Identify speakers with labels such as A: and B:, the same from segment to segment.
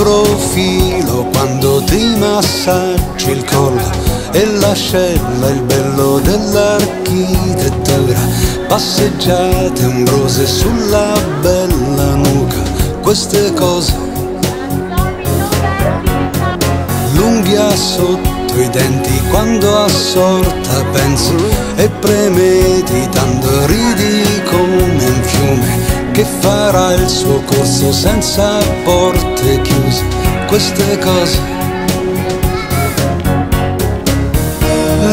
A: profilo quando ti massaggi il collo e l'ascella, il bello dell'architettura, passeggiate ambrose sulla bella nuca, queste cose, l'unghia sotto i denti quando assorta pensi e premeditando ridi come un fiume che farà il suo corso senza porte chiuse, queste cose,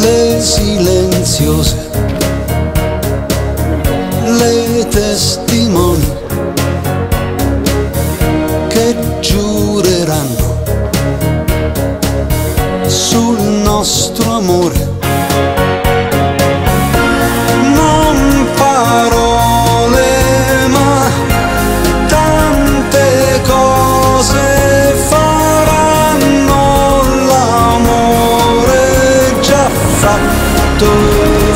A: le silenziose, le testimoni che giureranno sul nostro amore. Non parole ma tante cose faranno l'amore già fatto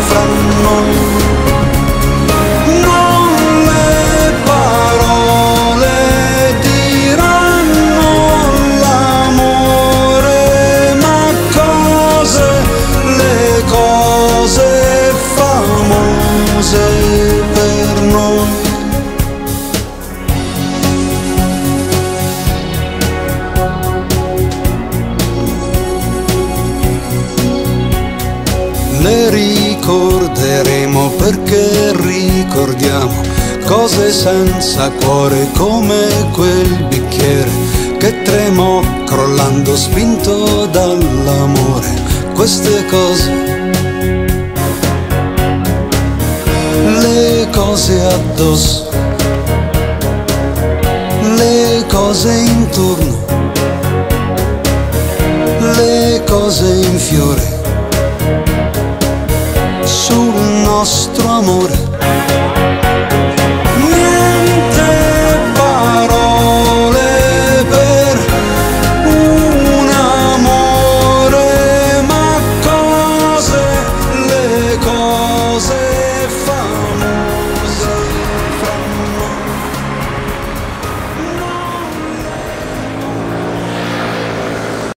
A: fra noi. Non le parole diranno l'amore, ma cose, le cose famose per noi. Le ricorderemo perché ricordiamo cose senza cuore come quel bicchiere che tremò crollando spinto dall'amore, queste cose, le cose addosso, le cose intorno, le cose in fiore sul nostro amore.